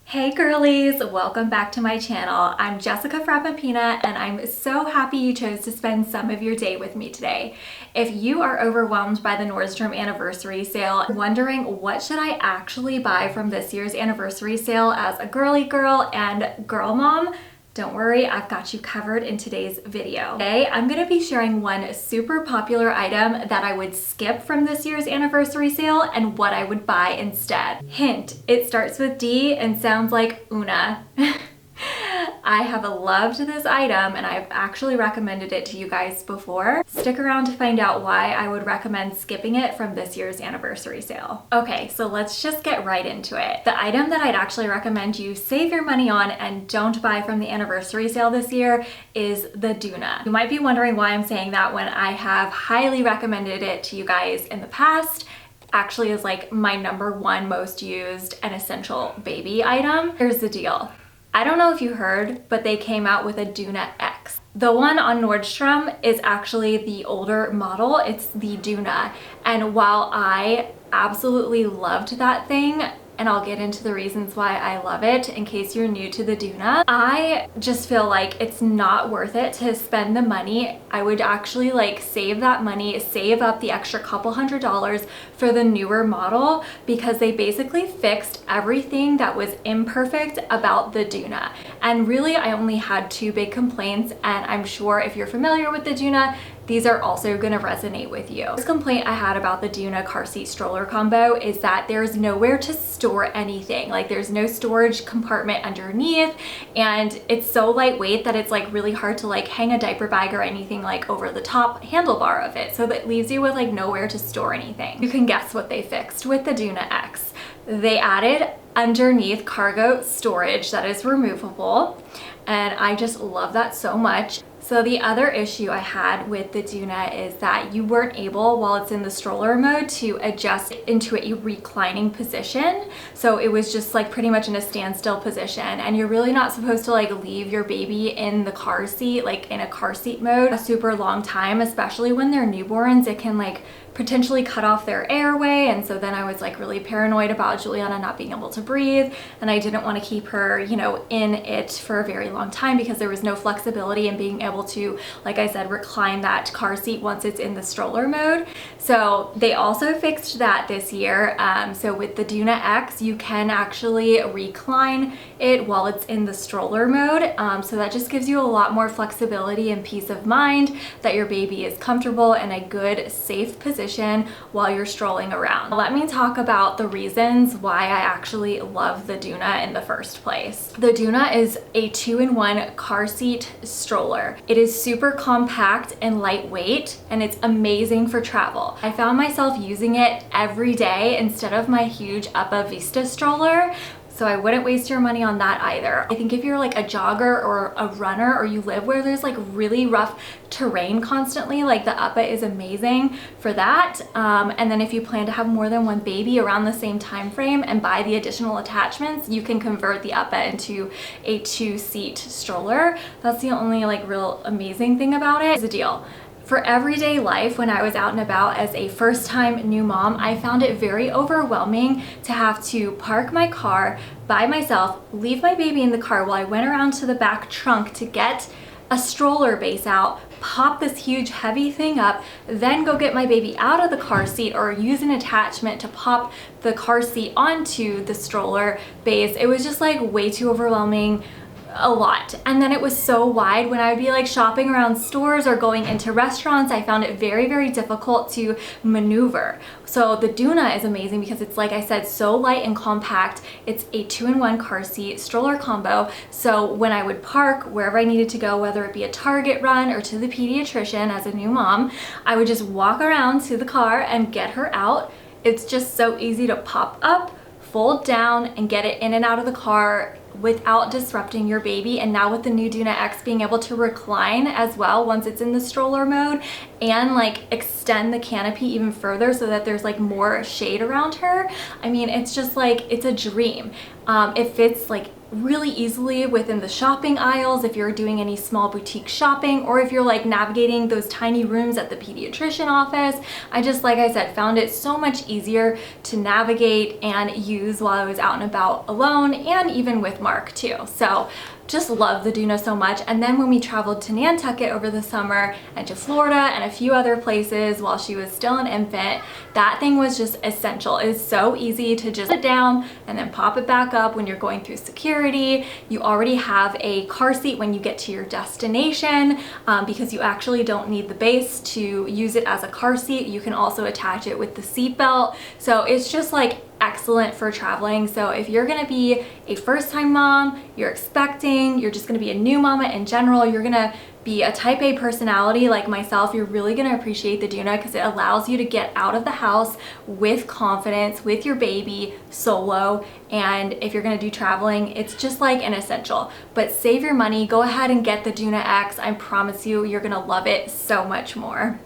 Hey girlies, welcome back to my channel. I'm Jessica Frappapina and I'm so happy you chose to spend some of your day with me today. If you are overwhelmed by the Nordstrom anniversary sale, wondering what should I actually buy from this year's anniversary sale as a girly girl and girl mom, don't worry, I've got you covered in today's video. Today, I'm gonna be sharing one super popular item that I would skip from this year's anniversary sale and what I would buy instead. Hint, it starts with D and sounds like Una. I have loved this item and I've actually recommended it to you guys before. Stick around to find out why I would recommend skipping it from this year's anniversary sale. Okay, so let's just get right into it. The item that I'd actually recommend you save your money on and don't buy from the anniversary sale this year is the Duna. You might be wondering why I'm saying that when I have highly recommended it to you guys in the past. Actually is like my #1 most used and essential baby item. Here's the deal. I don't know if you heard, but they came out with a Duna X. The one on Nordstrom is actually the older model. It's the Duna. And while I absolutely loved that thing, and I'll get into the reasons why I love it in case you're new to the Duna, I just feel like it's not worth it to spend the money. I would actually like save that money, save up the extra couple $100s for the newer model because they basically fixed everything that was imperfect about the Duna. And really, I only had 2 big complaints, and I'm sure if you're familiar with the Duna, these are also gonna resonate with you. This complaint I had about the Duna car seat stroller combo is that there's nowhere to store anything. Like there's no storage compartment underneath, and it's so lightweight that it's like really hard to like hang a diaper bag or anything like over the top handlebar of it. So that leaves you with like nowhere to store anything. You can guess what they fixed with the Duna X. They added underneath cargo storage that is removable, and I just love that so much. So the other issue I had with the Duna is that you weren't able, while it's in the stroller mode, to adjust into a reclining position. So it was just like pretty much in a standstill position, and you're really not supposed to like leave your baby in the car seat, like in a car seat mode, a super long time, especially when they're newborns. It can like potentially cut off their airway, and so then I was like really paranoid about Juliana not being able to breathe, and I didn't want to keep her, you know, in it for a very long time because there was no flexibility in being able to, like I said, recline that car seat once it's in the stroller mode. So they also fixed that this year. So with the Duna X, you can actually recline it while it's in the stroller mode. So that just gives you a lot more flexibility and peace of mind that your baby is comfortable in a good, safe position while you're strolling around. Let me talk about the reasons why I actually love the Duna in the first place. The Duna is a 2-in-1 car seat stroller. It is super compact and lightweight, and it's amazing for travel. I found myself using it every day instead of my huge Uppa Vista stroller. So I wouldn't waste your money on that either. I think if you're like a jogger or a runner, or you live where there's like really rough terrain constantly, like the Uppa is amazing for that. And then if you plan to have more than one baby around the same time frame and buy the additional attachments, you can convert the Uppa into a 2-seat stroller. That's the only like real amazing thing about it. Is the deal. For everyday life, when I was out and about as a first-time new mom, I found it very overwhelming to have to park my car by myself, leave my baby in the car while I went around to the back trunk to get a stroller base out, pop this huge heavy thing up, then go get my baby out of the car seat or use an attachment to pop the car seat onto the stroller base. It was just like way too overwhelming. A lot. And then it was so wide. When I would be like shopping around stores or going into restaurants, I found it very, very difficult to maneuver. So the Duna is amazing because it's, like I said, so light and compact. It's a 2-in-1 car seat stroller combo. So when I would park wherever I needed to go, whether it be a Target run or to the pediatrician as a new mom, I would just walk around to the car and get her out. It's just so easy to pop up, fold down, and get it in and out of the car without disrupting your baby. And now with the new Duna X being able to recline as well once it's in the stroller mode, and like extend the canopy even further so that there's like more shade around her, I mean, it's just like, it's a dream. It fits like really easily within the shopping aisles if you're doing any small boutique shopping, or if you're like navigating those tiny rooms at the pediatrician office. I just, like I said, found it so much easier to navigate and use while I was out and about alone, and even with Mark too. So just love the Duna so much. And then when we traveled to Nantucket over the summer and to Florida and a few other places while she was still an infant, that thing was just essential. It's so easy to just put it down and then pop it back up when you're going through security. You already have a car seat when you get to your destination, because you actually don't need the base to use it as a car seat. You can also attach it with the seat belt. So it's just like excellent for traveling. So if you're gonna be a first-time mom, you're expecting, you're just gonna be a new mama in general, you're gonna be a type A personality like myself, you're really gonna appreciate the Duna because it allows you to get out of the house with confidence with your baby solo. And if you're gonna do traveling, it's just like an essential. But save your money, go ahead and get the Duna X. I promise you, you're gonna love it so much more.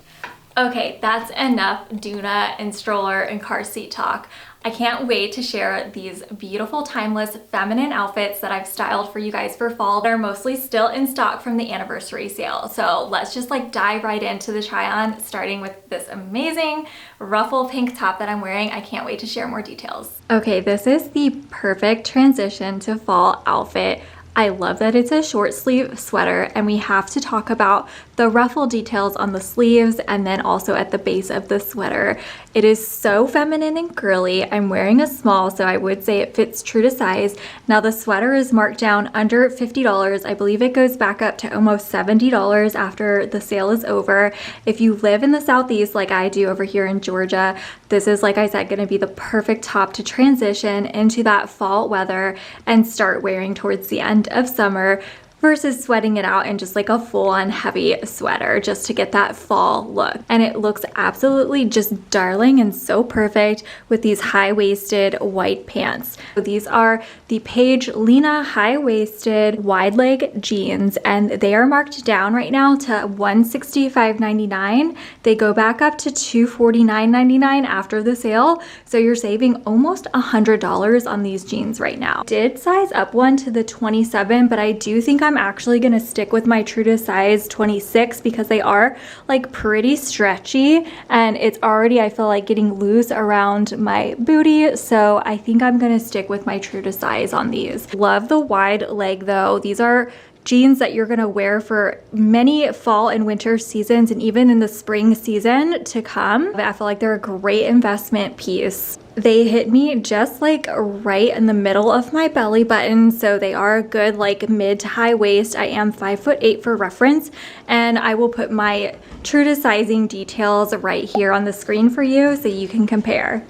Okay, that's enough Duna and stroller and car seat talk. I can't wait to share these beautiful, timeless, feminine outfits that I've styled for you guys for fall. They're mostly still in stock from the anniversary sale. So let's just like dive right into the try on, starting with this amazing ruffle pink top that I'm wearing. I can't wait to share more details. Okay, this is the perfect transition to fall outfit. I love that it's a short sleeve sweater, and we have to talk about the ruffle details on the sleeves and then also at the base of the sweater. It is so feminine and girly. I'm wearing a small, so I would say it fits true to size. Now the sweater is marked down under $50. I believe it goes back up to almost $70 after the sale is over. If you live in the Southeast like I do over here in Georgia, this is, like I said, going to be the perfect top to transition into that fall weather and start wearing towards the end of summer, versus sweating it out in just like a full-on heavy sweater just to get that fall look. And it looks absolutely just darling and so perfect with these high-waisted white pants. So these are the Paige Lena high-waisted wide leg jeans, and they are marked down right now to $165.99. They go back up to $249.99 after the sale, so you're saving almost $100 on these jeans right now. Did size up one to the 27, but I do think I'm actually gonna stick with my true to size 26 because they are like pretty stretchy, and it's already, I feel like, getting loose around my booty, so I think I'm gonna stick with my true to size on these. Love the wide leg though. These are jeans that you're gonna wear for many fall and winter seasons, and even in the spring season to come. I feel like they're a great investment piece. They hit me just like right in the middle of my belly button, so they are a good like mid to high waist. I am 5'8" for reference, and I will put my true to sizing details right here on the screen for you so you can compare.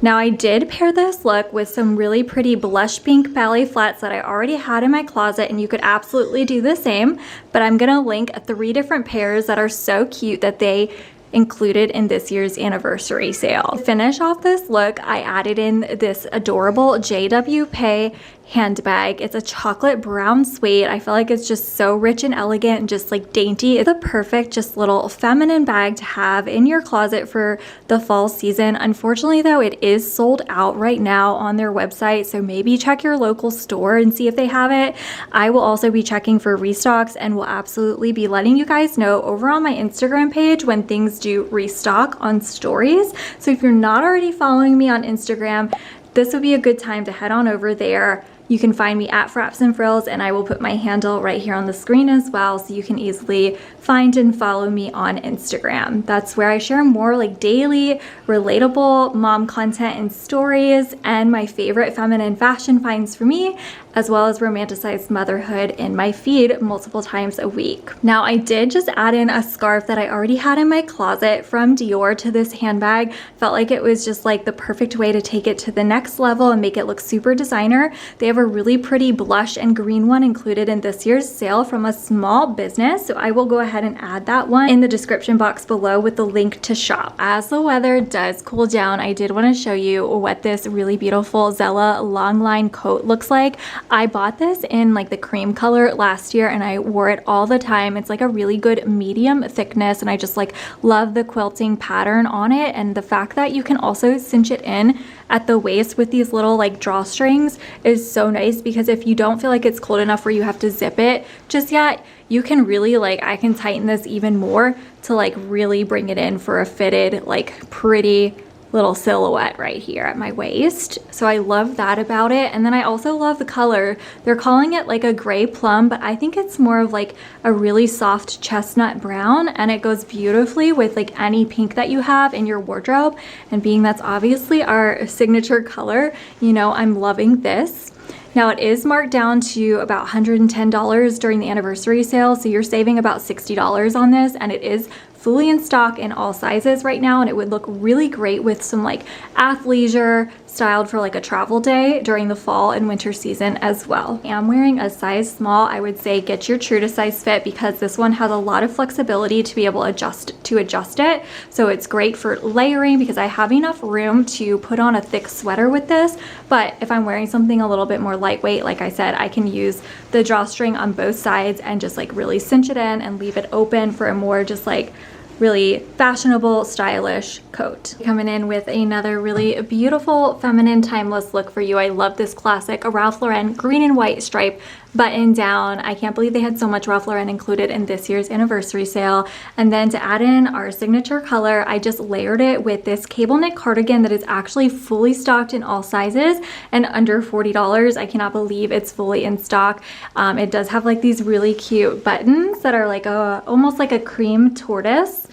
Now I did pair this look with some really pretty blush pink ballet flats that I already had in my closet, and you could absolutely do the same, but I'm gonna link 3 different pairs that are so cute that they included in this year's anniversary sale. To finish off this look, I added in this adorable JW Pay handbag. It's a chocolate brown suede. I feel like it's just so rich and elegant and just like dainty. It's a perfect just little feminine bag to have in your closet for the fall season. Unfortunately though, it is sold out right now on their website, so maybe check your local store and see if they have it. I will also be checking for restocks and will absolutely be letting you guys know over on my Instagram page when things do restock on stories. So if you're not already following me on Instagram, this would be a good time to head on over there. You can find me at Fraps and Frills, and I will put my handle right here on the screen as well, so you can easily find and follow me on Instagram. That's where I share more like daily, relatable mom content and stories, and my favorite feminine fashion finds for me, as well as romanticized motherhood in my feed multiple times a week. Now I did just add in a scarf that I already had in my closet from Dior to this handbag. Felt like it was just like the perfect way to take it to the next level and make it look super designer. They have a really pretty blush and green one included in this year's sale from a small business, so I will go ahead and add that one in the description box below with the link to shop. As the weather does cool down, I did want to show you what this really beautiful Zella long line coat looks like. I bought this in like the cream color last year and I wore it all the time. It's like a really good medium thickness and I just like love the quilting pattern on it, and the fact that you can also cinch it in at the waist with these little like drawstrings is so nice, because if you don't feel like it's cold enough where you have to zip it just yet, you can really like, I can tighten this even more to like really bring it in for a fitted like pretty little silhouette right here at my waist. So I love that about it. And then I also love the color. They're calling it like a gray plum, but I think it's more of like a really soft chestnut brown, and it goes beautifully with like any pink that you have in your wardrobe. And being that's obviously our signature color, you know, I'm loving this. Now it is marked down to about $110 during the anniversary sale, so you're saving about $60 on this, and it is fully in stock in all sizes right now, and it would look really great with some like athleisure styled for like a travel day during the fall and winter season as well. I'm wearing a size small. I would say get your true to size fit, because this one has a lot of flexibility to be able to adjust it. So it's great for layering, because I have enough room to put on a thick sweater with this. But if I'm wearing something a little bit more lightweight, like I said, I can use the drawstring on both sides and just like really cinch it in and leave it open for a more just like really fashionable, stylish coat. Coming in with another really beautiful, feminine, timeless look for you. I love this classic Ralph Lauren green and white stripe button down. I can't believe they had so much Ralph Lauren included in this year's anniversary sale. And then to add in our signature color, I just layered it with this cable knit cardigan that is actually fully stocked in all sizes and under $40. I cannot believe it's fully in stock. It does have like these really cute buttons that are like almost like a cream tortoise.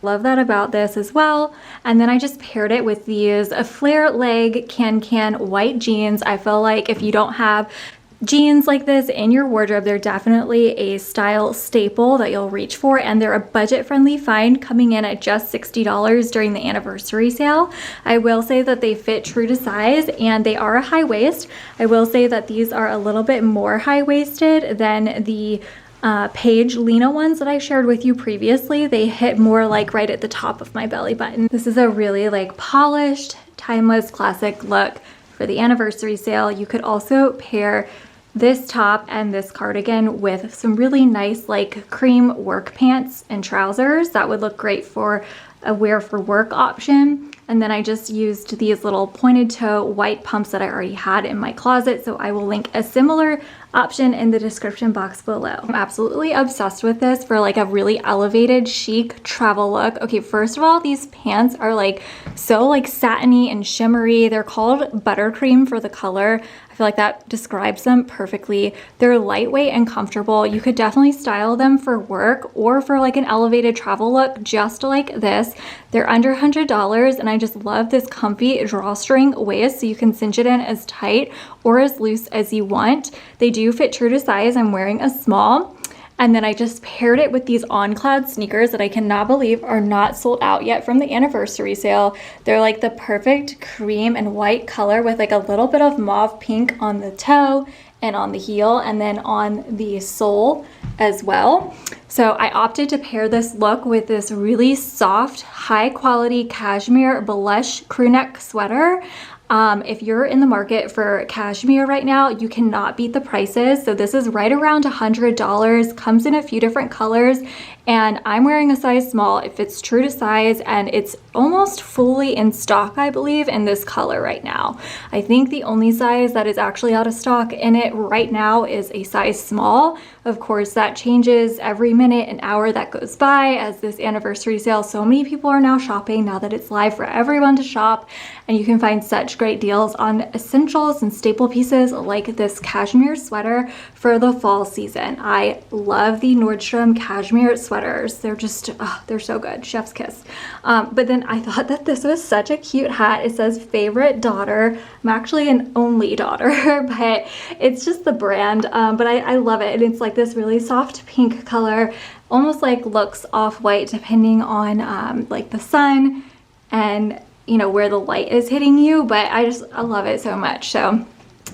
Love that about this as well. And then I just paired it with these flare leg can white jeans. I feel like if you don't have jeans like this in your wardrobe, they're definitely a style staple that you'll reach for, and they're a budget-friendly find, coming in at just $60 during the anniversary sale. I will say that they fit true to size and they are a high waist. I will say that these are a little bit more high-waisted than the Paige Lena ones that I shared with you previously. They hit more like right at the top of my belly button. This is a really like polished, timeless, classic look for the anniversary sale. You could also pair this top and this cardigan with some really nice like cream work pants and trousers. That would look great for a wear for work option. And then I just used these little pointed toe white pumps that I already had in my closet, so I will link a similar option in the description box below. I'm absolutely obsessed with this for like a really elevated chic travel look. Okay, first of all, these pants are like so like satiny and shimmery. They're called buttercream for the color. I feel like that describes them perfectly. They're lightweight and comfortable. You could definitely style them for work or for like an elevated travel look just like this. They're under $100, and I just love this comfy drawstring waist, so you can cinch it in as tight or as loose as you want. They do fit true to size. I'm wearing a small. And then I just paired it with these On-Cloud sneakers that I cannot believe are not sold out yet from the anniversary sale. They're like the perfect cream and white color with like a little bit of mauve pink on the toe and on the heel, and then on the sole as well. So I opted to pair this look with this really soft, high quality cashmere blush crew neck sweater. If you're in the market for cashmere right now, you cannot beat the prices. So this is right around $100, comes in a few different colors, and I'm wearing a size small. It fits true to size, and it's almost fully in stock, I believe, in this color right now. I think the only size that is actually out of stock in it right now is a size small. Of course, that changes every minute and hour that goes by as this anniversary sale. So many people are now shopping now that it's live for everyone to shop, and you can find such great deals on essentials and staple pieces like this cashmere sweater for the fall season. I love the Nordstrom cashmere sweaters. They're just, they're so good. Chef's kiss. But then I thought that this was such a cute hat. It says favorite daughter. I'm actually an only daughter, but it's just the brand. But I love it. And it's like this really soft pink color, almost like looks off-white depending on like the sun and you know where the light is hitting you, but I love it so much. So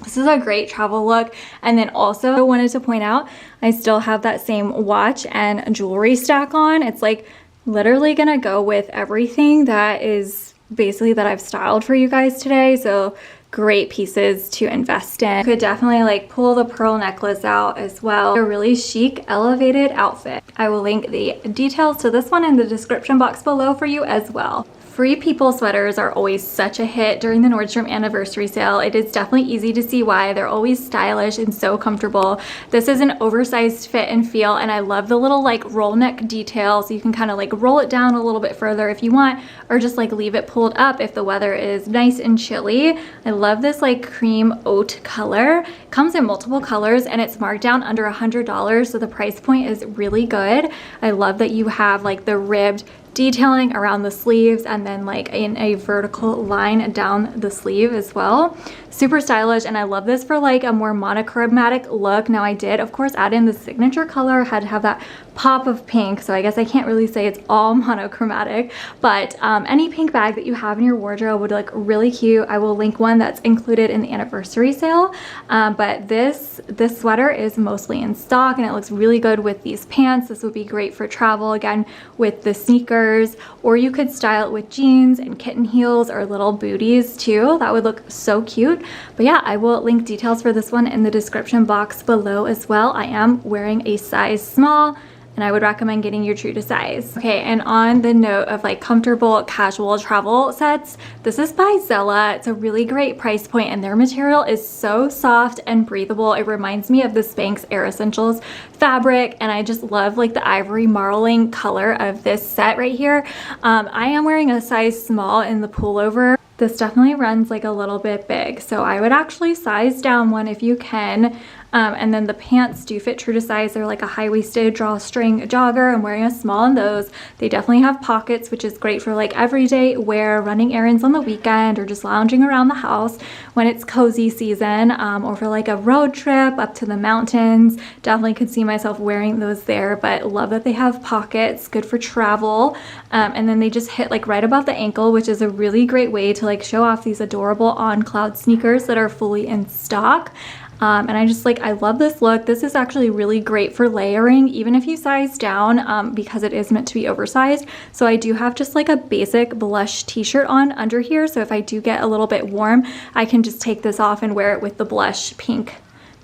this is a great travel look. And then also I wanted to point out, I still have that same watch and jewelry stack on. It's like literally gonna go with everything that is basically that I've styled for you guys today. So great pieces to invest in. You could definitely like pull the pearl necklace out as well. A really chic, elevated outfit. I will link the details to this one in the description box below for you as well. Free People sweaters are always such a hit during the Nordstrom anniversary sale. It is definitely easy to see why. They're always stylish and so comfortable. This is an oversized fit and feel, and I love the little like roll neck detail, so you can kind of like roll it down a little bit further if you want, or just like leave it pulled up if the weather is nice and chilly. I love this like cream oat color. It comes in multiple colors and it's marked down under $100, so the price point is really good. I love that you have like the ribbed detailing around the sleeves and then like in a vertical line down the sleeve as well. Super stylish, and I love this for like a more monochromatic look. Now I did of course add in the signature color, had to have that pop of pink, so I guess I can't really say it's all monochromatic, but any pink bag that you have in your wardrobe would look really cute. I will link one that's included in the anniversary sale, but this sweater is mostly in stock and it looks really good with these pants. This would be great for travel, again with the sneakers, or you could style it with jeans and kitten heels or little booties too. That would look so cute. But yeah, I will link details for this one in the description box below as well. I am wearing a size small, and I would recommend getting your true to size. Okay, and on the note of like comfortable casual travel sets, this is by Zella. It's a really great price point and their material is so soft and breathable. It reminds me of the Spanx Air Essentials fabric, and I just love like the ivory marling color of this set right here. I am wearing a size small in the pullover. This definitely runs like a little bit big, so I would actually size down one if you can. And then the pants do fit true to size. They're like a high-waisted drawstring jogger. I'm wearing a small in those. They definitely have pockets, which is great for like everyday wear, running errands on the weekend, or just lounging around the house when it's cozy season, or for like a road trip up to the mountains. Definitely could see myself wearing those there, but love that they have pockets, good for travel. And then they just hit like right above the ankle, which is a really great way to like show off these adorable On Cloud sneakers that are fully in stock. And I love this look. This is actually really great for layering, even if you size down, because it is meant to be oversized. So I do have just like a basic blush t-shirt on under here. So if I do get a little bit warm, I can just take this off and wear it with the blush pink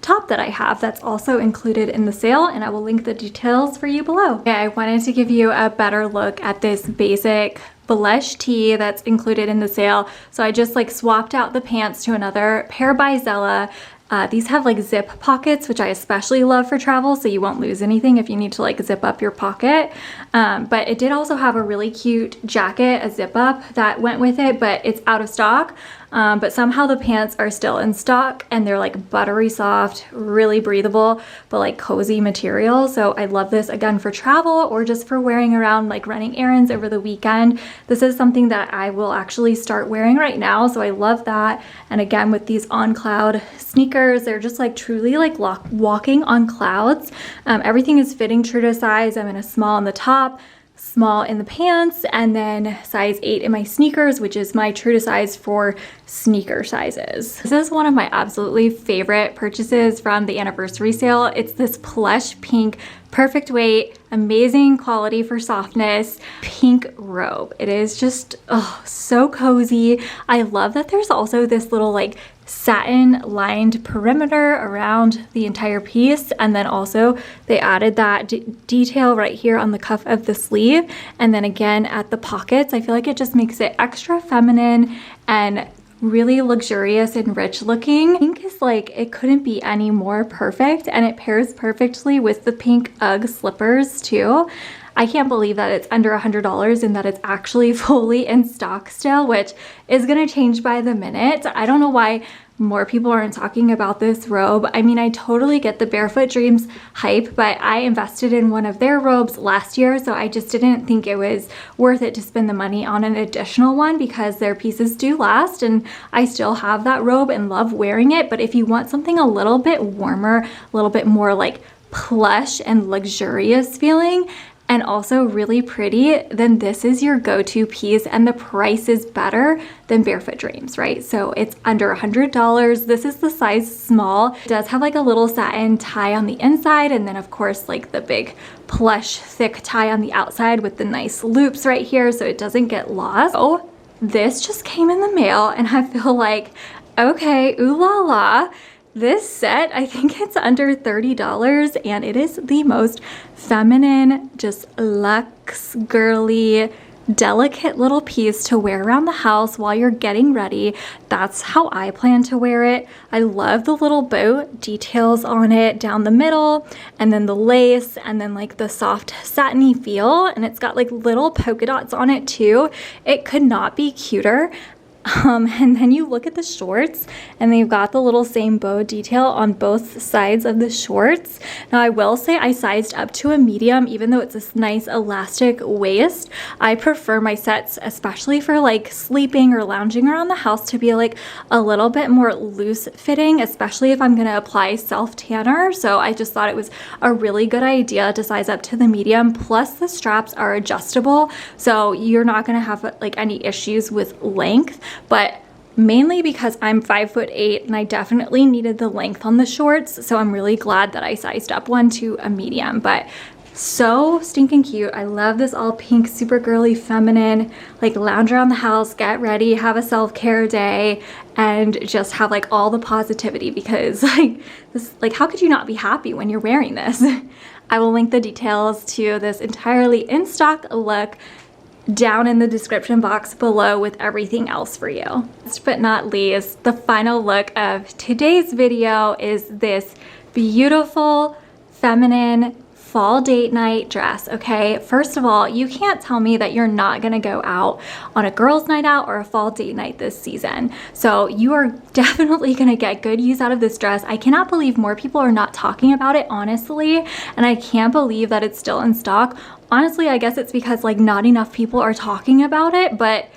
top that I have. That's also included in the sale, and I will link the details for you below. Okay, I wanted to give you a better look at this basic blush tee that's included in the sale. So I just like swapped out the pants to another pair by Zella. These have like zip pockets, which I especially love for travel, so you won't lose anything if you need to like zip up your pocket. But it did also have a really cute jacket, a zip up that went with it, but it's out of stock. But somehow the pants are still in stock, and they're like buttery soft, really breathable, but like cozy material. So I love this again for travel or just for wearing around like running errands over the weekend. This is something that I will actually start wearing right now, so I love that. And again, with these On Cloud sneakers, they're just like truly like walking on clouds. Everything is fitting true to size. I'm in a small on the top, small in the pants, and then size 8 in my sneakers, which is my true to size for sneaker sizes. This is one of my absolutely favorite purchases from the anniversary sale. It's this plush pink, perfect weight, amazing quality for softness, pink robe. It is just so cozy. I love that there's also this little like satin lined perimeter around the entire piece, and then also they added that detail right here on the cuff of the sleeve, and then again at the pockets. I feel like it just makes it extra feminine and really luxurious and rich looking. Pink is like, it couldn't be any more perfect, and it pairs perfectly with the pink UGG slippers too. I can't believe that it's under $100 and that it's actually fully in stock still, which is gonna change by the minute. I don't know why more people aren't talking about this robe. I mean, I totally get the Barefoot Dreams hype, but I invested in one of their robes last year, so I just didn't think it was worth it to spend the money on an additional one because their pieces do last, and I still have that robe and love wearing it. But if you want something a little bit warmer, a little bit more like plush and luxurious feeling, and also really pretty, then this is your go-to piece, and the price is better than Barefoot Dreams, right? So it's under $100. This is the size small. It does have like a little satin tie on the inside, and then of course like the big plush thick tie on the outside with the nice loops right here so it doesn't get lost. Oh, this just came in the mail, and I feel like Okay, ooh la la. This set, I think it's under $30 and it is the most feminine, just luxe, girly, delicate little piece to wear around the house while you're getting ready. That's how I plan to wear it. I love the little bow details on it down the middle, and then the lace, and then like the soft satiny feel, and it's got like little polka dots on it too. It could not be cuter. And then you look at the shorts and they've got the little same bow detail on both sides of the shorts. Now I will say I sized up to a medium, even though it's this nice elastic waist. I prefer my sets, especially for like sleeping or lounging around the house, to be like a little bit more loose fitting, especially if I'm going to apply self tanner. So I just thought it was a really good idea to size up to the medium. Plus the straps are adjustable, so you're not going to have like any issues with length. But mainly because I'm 5'8" and I definitely needed the length on the shorts, so I'm really glad that I sized up one to a medium. But so stinking cute. I love this all pink, super girly, feminine, like lounge around the house, get ready, have a self-care day, and just have like all the positivity, because like this, like how could you not be happy when you're wearing this? I will link the details to this entirely in stock look down in the description box below with everything else for you. Last but not least, the final look of today's video is this beautiful, feminine fall date night dress, okay? First of all, you can't tell me that you're not gonna go out on a girls' night out or a fall date night this season. So you are definitely gonna get good use out of this dress. I cannot believe more people are not talking about it, honestly, and I can't believe that it's still in stock. Honestly, I guess it's because like not enough people are talking about it, but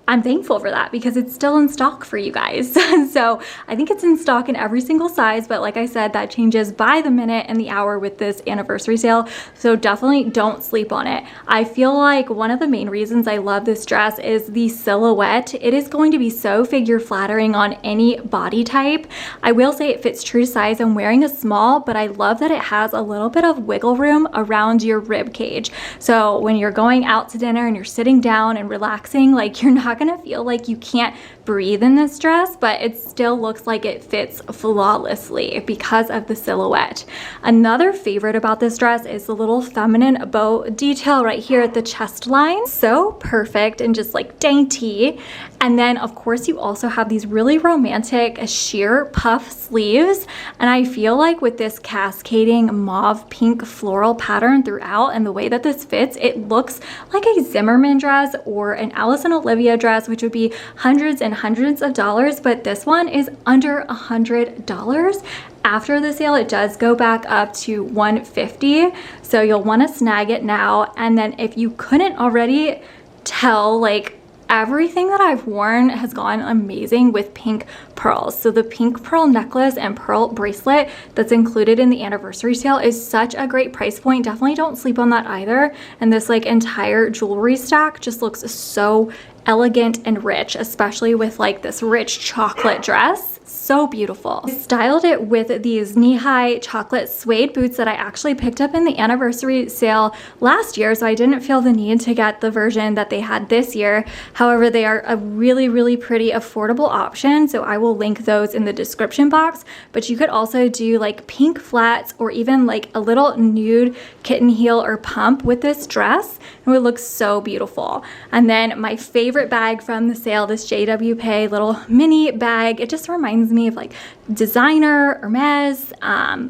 I'm thankful for that because it's still in stock for you guys. So I think it's in stock in every single size, but like I said, that changes by the minute and the hour with this anniversary sale. So definitely don't sleep on it. I feel like one of the main reasons I love this dress is the silhouette. It is going to be so figure flattering on any body type. I will say it fits true to size. I'm wearing a small, but I love that it has a little bit of wiggle room around your rib cage. So when you're going out to dinner and you're sitting down and relaxing, like you're not gonna feel like you can't breathe in this dress, but it still looks like it fits flawlessly because of the silhouette. Another favorite about this dress is the little feminine bow detail right here at the chest line. So perfect and just like dainty. And then of course you also have these really romantic sheer puff sleeves. And I feel like with this cascading mauve pink floral pattern throughout and the way that this fits, it looks like a Zimmermann dress or an Alice and Olivia dress, which would be hundreds and hundreds of dollars, but this one is under $100. After the sale, it does go back up to $150, so you'll want to snag it now. And then if you couldn't already tell, like everything that I've worn has gone amazing with pink pearls. So the pink pearl necklace and pearl bracelet that's included in the anniversary sale is such a great price point. Definitely don't sleep on that either. And this like entire jewelry stack just looks so elegant and rich, especially with like this rich chocolate dress. So beautiful. I styled it with these knee-high chocolate suede boots that I actually picked up in the anniversary sale last year, so I didn't feel the need to get the version that they had this year. However, they are a really, really pretty affordable option, so I will link those in the description box. But you could also do like pink flats or even like a little nude kitten heel or pump with this dress. It would look so beautiful. And then my favorite bag from the sale, this JW Pay little mini bag. It just reminds me of like designer, Hermes,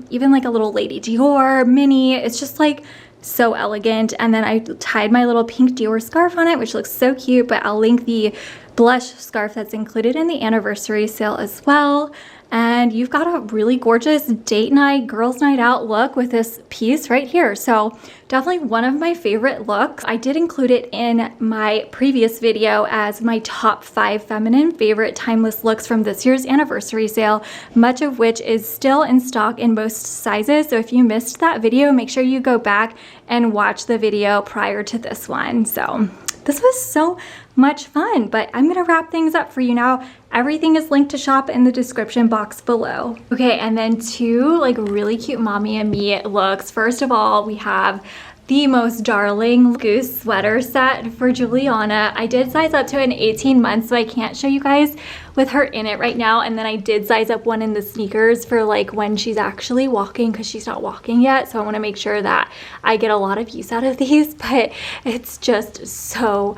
even like a little Lady Dior mini. It's just like so elegant. And then I tied my little pink Dior scarf on it, which looks so cute, but I'll link the blush scarf that's included in the anniversary sale as well. And you've got a really gorgeous date night, girls night out look with this piece right here. So definitely one of my favorite looks. I did include it in my previous video as my top 5 feminine favorite timeless looks from this year's anniversary sale, much of which is still in stock in most sizes. So if you missed that video, make sure you go back and watch the video prior to this one. So this was so much fun, but I'm gonna wrap things up for you now. Everything is linked to shop in the description box below. Okay, and then 2 like really cute mommy and me looks. First of all, we have the most darling goose sweater set for Juliana. I did size up to an 18 months, so I can't show you guys with her in it right now. And then I did size up one in the sneakers for like when she's actually walking, because she's not walking yet. So I want to make sure that I get a lot of use out of these, but it's just so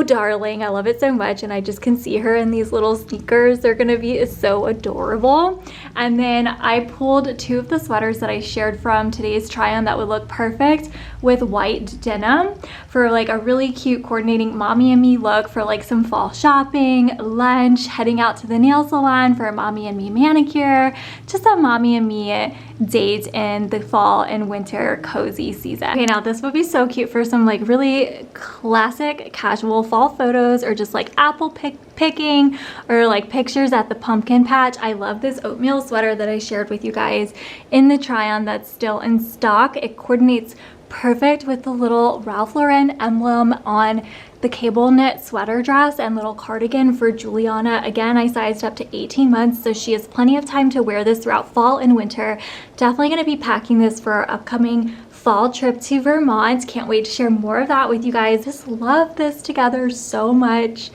darling. I love it so much, and I just can see her in these little sneakers. They're gonna be so adorable. And then I pulled two of the sweaters that I shared from today's try on that would look perfect with white denim for like a really cute coordinating mommy and me look for like some fall shopping, lunch, heading out to the nail salon for a mommy and me manicure, just a mommy and me date in the fall and winter cozy season. Okay, now this would be so cute for some like really classic casual fall photos, or just like apple picking, or like pictures at the pumpkin patch. I love this oatmeal sweater that I shared with you guys in the try on that's still in stock. It coordinates perfect with the little Ralph Lauren emblem on the cable knit sweater dress and little cardigan for Juliana. Again, I sized up to 18 months, so she has plenty of time to wear this throughout fall and winter. Definitely going to be packing this for our upcoming fall trip to Vermont. Can't wait to share more of that with you guys. Just love this together so much.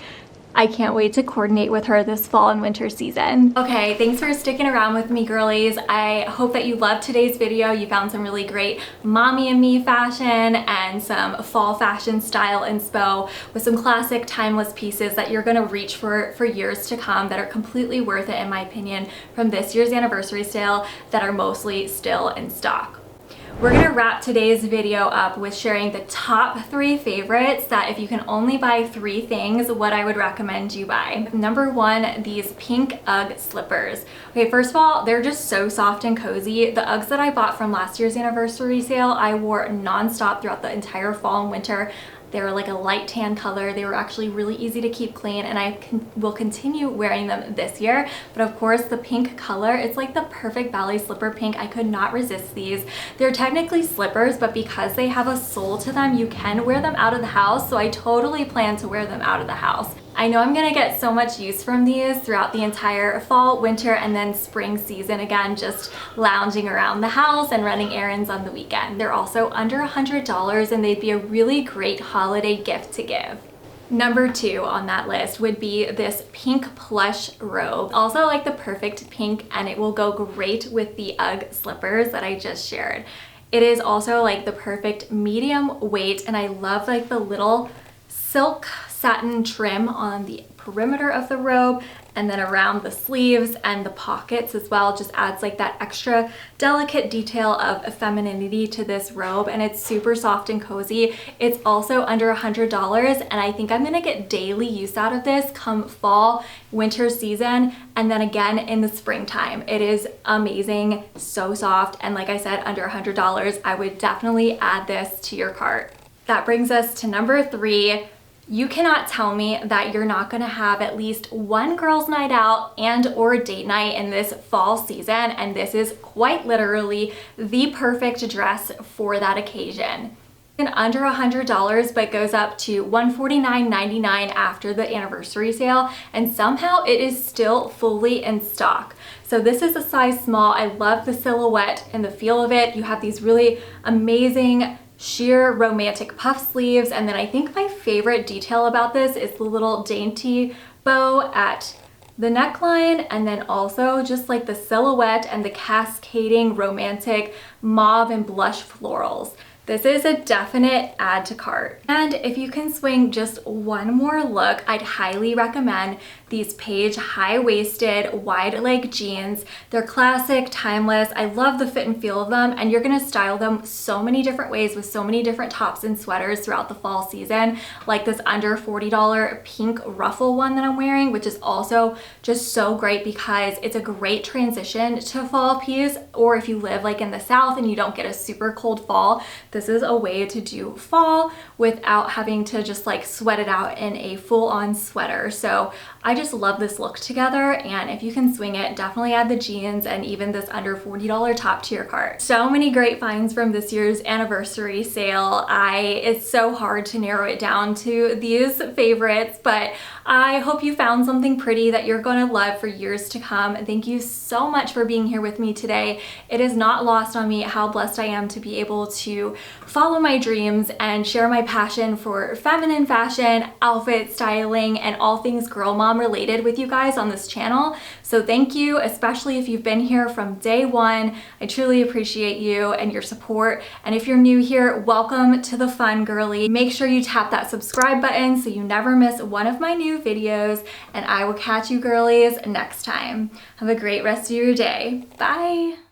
I can't wait to coordinate with her this fall and winter season. Okay, thanks for sticking around with me, girlies. I hope that you loved today's video. You found some really great mommy and me fashion and some fall fashion style inspo with some classic timeless pieces that you're gonna reach for years to come, that are completely worth it in my opinion, from this year's anniversary sale, that are mostly still in stock. We're gonna wrap today's video up with sharing the top 3 favorites that if you can only buy 3 things, what I would recommend you buy. Number 1, these pink UGG slippers. Okay, first of all, they're just so soft and cozy. The UGGs that I bought from last year's anniversary sale, I wore nonstop throughout the entire fall and winter. They were like a light tan color. They were actually really easy to keep clean, and I will continue wearing them this year. But of course, the pink color, it's like the perfect ballet slipper pink. I could not resist these. They're technically slippers, but because they have a sole to them, you can wear them out of the house. So I totally plan to wear them out of the house. I know I'm gonna get so much use from these throughout the entire fall, winter, and then spring season. Again, just lounging around the house and running errands on the weekend. They're also under $100, and they'd be a really great holiday gift to give. Number 2 on that list would be this pink plush robe. Also like the perfect pink, and it will go great with the UGG slippers that I just shared. It is also like the perfect medium weight, and I love like the little silk satin trim on the perimeter of the robe, and then around the sleeves and the pockets as well. Just adds like that extra delicate detail of femininity to this robe, and it's super soft and cozy. It's also under $100, and I think I'm gonna get daily use out of this come fall, winter season, and then again in the springtime. It is amazing, so soft, and like I said, under $100. I would definitely add this to your cart. That brings us to number 3. You cannot tell me that you're not gonna have at least one girls' night out and or date night in this fall season, and this is quite literally the perfect dress for that occasion. And under $100, but goes up to $149.99 after the anniversary sale, and somehow it is still fully in stock. So this is a size small. I love the silhouette and the feel of it. You have these really amazing sheer romantic puff sleeves, and then I think my favorite detail about this is the little dainty bow at the neckline, and then also just like the silhouette and the cascading romantic mauve and blush florals. This is a definite add to cart. And if you can swing just one more look, I'd highly recommend these Paige high-waisted wide leg jeans. They're classic, timeless. I love the fit and feel of them, and you're gonna style them so many different ways with so many different tops and sweaters throughout the fall season, like this under $40 pink ruffle one that I'm wearing, which is also just so great because it's a great transition to fall piece. Or if you live like in the South and you don't get a super cold fall, this is a way to do fall without having to just like sweat it out in a full-on sweater. So I just love this look together, and if you can swing it, definitely add the jeans and even this under $40 top to your cart. So many great finds from this year's anniversary sale. It's so hard to narrow it down to these favorites, but I hope you found something pretty that you're going to love for years to come. Thank you so much for being here with me today. It is not lost on me how blessed I am to be able to follow my dreams and share my passion for feminine fashion, outfit styling, and all things girl mom related with you guys on this channel. So thank you, especially if you've been here from day one. I truly appreciate you and your support. And if you're new here, welcome to the fun, girly. Make sure you tap that subscribe button so you never miss one of my new videos, and I will catch you girlies next time. Have a great rest of your day. Bye.